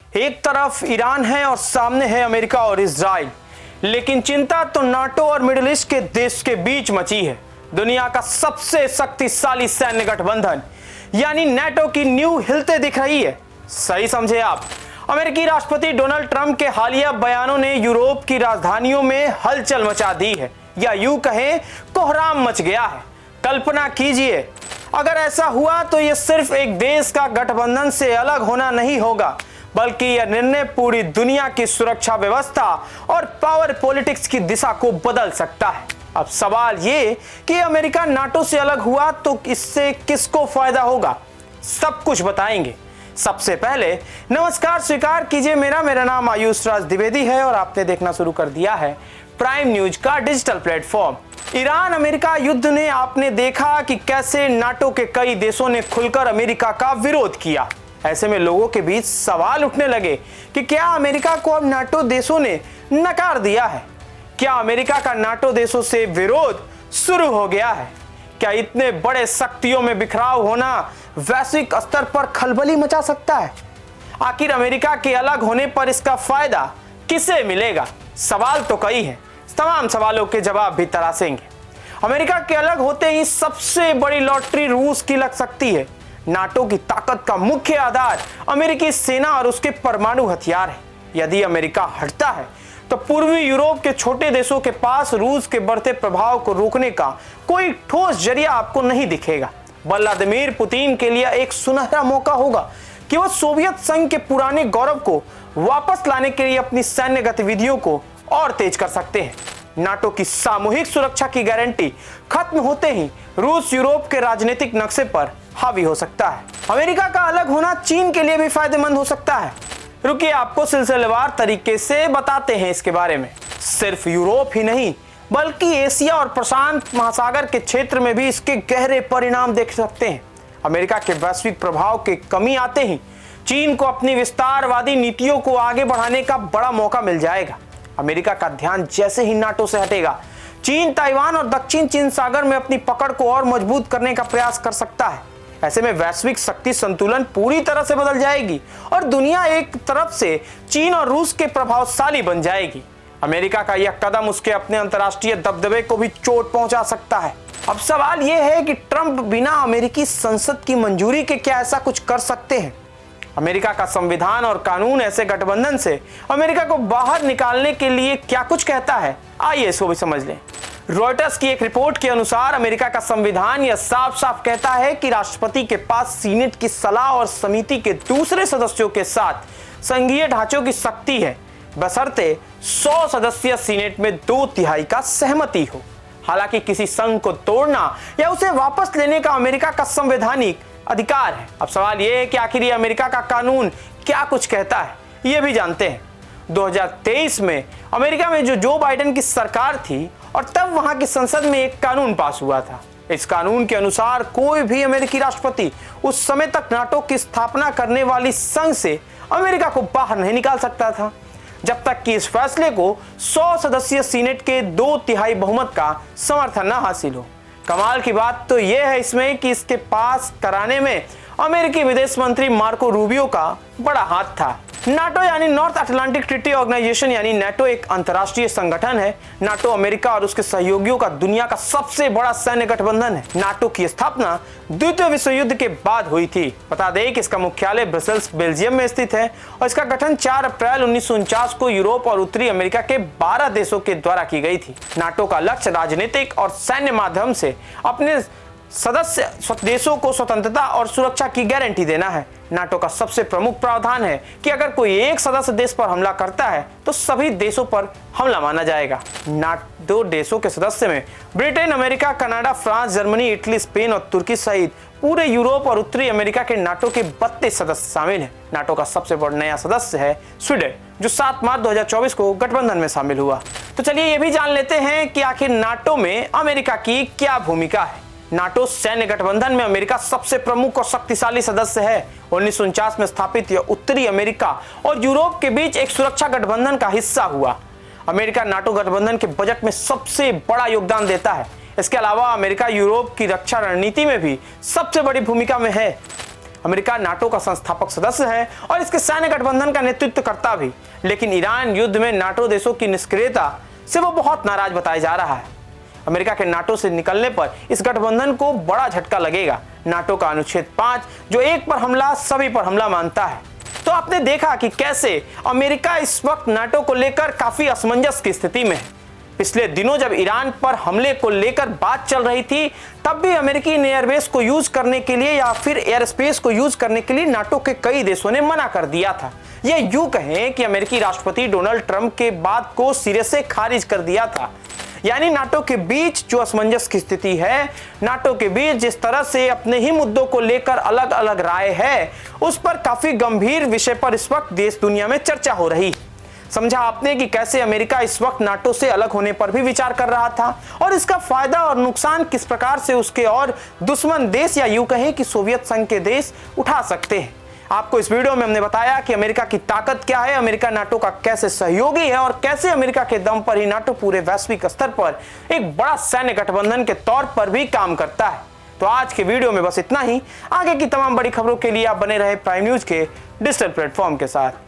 एक तरफ ईरान है और सामने है अमेरिका और इजराइल। लेकिन चिंता तो नाटो और मिडिल ईस्ट के देश के बीच मची है। दुनिया का सबसे शक्तिशाली सैन्य गठबंधन यानी नाटो की नींव हिलते दिख रही है। सही समझे आप। अमेरिकी राष्ट्रपति डोनाल्ड ट्रंप के हालिया बयानों ने यूरोप की राजधानियों में हलचल मचा दी है, या यूं कहें कोहराम मच गया है। कल्पना कीजिए, अगर ऐसा हुआ तो यह सिर्फ एक देश का गठबंधन से अलग होना नहीं होगा, बल्कि यह निर्णय पूरी दुनिया की सुरक्षा व्यवस्था और पावर पॉलिटिक्स की दिशा को बदल सकता है। अब सवाल ये कि अमेरिका नाटो से अलग हुआ तो इससे किसको फायदा होगा, सब कुछ बताएंगे। सबसे पहले नमस्कार स्वीकार कीजिए, मेरा नाम आयुष राज द्विवेदी है और आपने देखना शुरू कर दिया है प्राइम न्यूज का डिजिटल प्लेटफॉर्म। ईरान अमेरिका युद्ध ने आपने देखा कि कैसे नाटो के कई देशों ने खुलकर अमेरिका का विरोध किया। ऐसे में लोगों के बीच सवाल उठने लगे कि क्या अमेरिका को अब नाटो देशों ने नकार दिया है? क्या अमेरिका का नाटो देशों से विरोध शुरू हो गया है? क्या इतने बड़े शक्तियों में बिखराव होना वैश्विक स्तर पर खलबली मचा सकता है? आखिर अमेरिका के अलग होने पर इसका फायदा किसे मिलेगा? सवाल तो कई हैं, तमाम सवालों के जवाब भी तराशेंगे। अमेरिका के अलग होते ही सबसे बड़ी लॉटरी रूस की लग सकती है। नाटो की ताकत का मुख्य आधार अमेरिकी सेना और उसके परमाणु हथियार है। यदि अमेरिका हटता है तो पूर्वी यूरोप के छोटे देशों के पास रूस के बढ़ते प्रभाव को रोकने का कोई ठोस जरिया आपको नहीं दिखेगा। व्लादिमीर पुतिन के लिए एक सुनहरा मौका होगा कि वह सोवियत संघ के पुराने गौरव को वापस लाने के लिए अपनी सैन्य गतिविधियों को और तेज कर सकते हैं। नाटो की सामूहिक सुरक्षा की गारंटी खत्म होते ही रूस यूरोप के राजनीतिक नक्शे पर हावी हो सकता है। अमेरिका का अलग होना चीन के लिए भी फायदेमंद हो सकता है। रुकिए, आपको सिलसिलेवार तरीके से बताते हैं इसके बारे में। सिर्फ यूरोप ही नहीं बल्कि एशिया और प्रशांत महासागर के क्षेत्र में भी इसके गहरे परिणाम देख सकते हैं। अमेरिका के वैश्विक प्रभाव के कमी आते ही चीन को अपनी विस्तारवादी नीतियों को आगे बढ़ाने का बड़ा मौका मिल जाएगा। अमेरिका का ध्यान जैसे ही नाटो से हटेगा, चीन ताइवान और दक्षिण चीन सागर में अपनी पकड़ को और मजबूत करने का प्रयास कर सकता है। ऐसे में वैश्विक शक्ति संतुलन पूरी तरह से बदल जाएगी और दुनिया एक तरफ से चीन और रूस के प्रभावशाली बन जाएगी। अमेरिका का यह कदम उसके अपने अंतर्राष्ट्रीय दबदबे को भी चोट पहुंचा सकता है। अब सवाल यह है कि ट्रंप बिना अमेरिकी संसद की मंजूरी के क्या ऐसा कुछ कर सकते हैं? अमेरिका का संविधान और कानून ऐसे गठबंधन से अमेरिका को बाहर निकालने के लिए क्या कुछ कहता है, आइए इसको भी समझ लें। रॉयटर्स की एक रिपोर्ट के अनुसार अमेरिका का संविधान यह साफ साफ कहता है कि राष्ट्रपति के पास सीनेट की सलाह और समिति के दूसरे सदस्यों के साथ संघीय ढांचों की शक्ति है, बशर्ते 100 सदस्यीय सीनेट में 2/3 का सहमति हो। हालांकि किसी संघ को तोड़ना या उसे वापस लेने का अमेरिका का संवैधानिक अधिकार है। अब सवाल यह है कि आखिर ये अमेरिका का कानून क्या कुछ कहता है, ये भी जानते हैं। 2023 में अमेरिका में जो बाइडेन की सरकार थी और तब वहां की संसद में एक कानून पास हुआ था। इस कानून के अनुसार कोई भी अमेरिकी राष्ट्रपति उस समय तक नाटो की स्थापना करने वाली संघ से अमेरिका को बाहर नहीं निकाल सकता था, जब तक कि इस फैसले को 100 सदस्यीय सीनेट के 2/3 बहुमत का समर्थन न हासिल हो। कमाल की बात तो यह है इसमें कि इसके पास कराने में अमेरिकी विदेश मंत्री मार्को रूबियो का बड़ा हाथ था। नाटो यानी नॉर्थ अटलांटिक ट्रीटी ऑर्गेनाइजेशन यानी नाटो एक अंतर्राष्ट्रीय संगठन है। नाटो अमेरिका और उसके सहयोगियों का दुनिया का सबसे बड़ा सैन्य गठबंधन है। नाटो की स्थापना द्वितीय विश्व युद्ध के बाद हुई थी। बता दें कि इसका मुख्यालय ब्रसेल्स बेल्जियम में स्थित है और इसका गठन 4 अप्रैल 1949 को यूरोप और उत्तरी अमेरिका के 12 देशों के द्वारा की गई थी। नाटो का लक्ष्य राजनीतिक और सैन्य माध्यम से अपने सदस्य देशों को स्वतंत्रता और सुरक्षा की गारंटी देना है। नाटो का सबसे प्रमुख प्रावधान है कि अगर कोई एक सदस्य देश पर हमला करता है तो सभी देशों पर हमला माना जाएगा। नाटो देशों के सदस्य में Britain, America, Canada, France, Germany, Italy, Spain और तुर्की सहित पूरे यूरोप और उत्तरी अमेरिका के नाटो के 32 सदस्य शामिल हैं। नाटो का सबसे बड़ा नया सदस्य है स्वीडन, जो 7 मार्च 2024 को गठबंधन में शामिल हुआ। तो चलिए ये भी जान लेते हैं कि आखिर नाटो में अमेरिका की क्या भूमिका है। नाटो सैन्य गठबंधन में अमेरिका सबसे प्रमुख और शक्तिशाली सदस्य है। 1949 में स्थापित यह उत्तरी अमेरिका और यूरोप के बीच एक सुरक्षा गठबंधन का हिस्सा हुआ। अमेरिका नाटो गठबंधन के बजट में सबसे बड़ा योगदान देता है। इसके अलावा अमेरिका यूरोप की रक्षा रणनीति में भी सबसे बड़ी भूमिका में है। अमेरिका नाटो का संस्थापक सदस्य है और इसके सैन्य गठबंधन का नेतृत्व करता भी, लेकिन ईरान युद्ध में नाटो देशों की निष्क्रियता से वो बहुत नाराज बताया जा रहा है। अमेरिका के नाटो से निकलने पर इस गठबंधन को बड़ा झटका लगेगा। नाटो का अनुच्छेद 5 जो एक पर हमला सभी पर हमला मानता है। तो आपने देखा कि कैसे अमेरिका इस वक्त नाटो को लेकर काफी असमंजस की स्थिति में है। पिछले दिनों जब ईरान पर हमले को लेकर बात चल रही थी, तब भी अमेरिकी एयरबेस को यूज करने के लिए या फिर एयर स्पेस को यूज करने के लिए नाटो के कई देशों ने मना कर दिया था। ये यूं कहें कि अमेरिकी राष्ट्रपति डोनाल्ड ट्रंप के बात को सिरे से खारिज कर दिया था। यानी नाटो के बीच जो असमंजस की स्थिति है, नाटो के बीच जिस तरह से अपने ही मुद्दों को लेकर अलग अलग राय है, उस पर काफी गंभीर विषय पर इस वक्त देश दुनिया में चर्चा हो रही। समझा आपने कि कैसे अमेरिका इस वक्त नाटो से अलग होने पर भी विचार कर रहा था और इसका फायदा और नुकसान किस प्रकार से उसके और दुश्मन देश या यूं कहें कि सोवियत संघ के देश उठा सकते हैं। आपको इस वीडियो में हमने बताया कि अमेरिका की ताकत क्या है, अमेरिका नाटो का कैसे सहयोगी है और कैसे अमेरिका के दम पर ही नाटो पूरे वैश्विक स्तर पर एक बड़ा सैन्य गठबंधन के तौर पर भी काम करता है। तो आज के वीडियो में बस इतना ही। आगे की तमाम बड़ी खबरों के लिए आप बने रहे प्राइम न्यूज के डिजिटल प्लेटफॉर्म के साथ।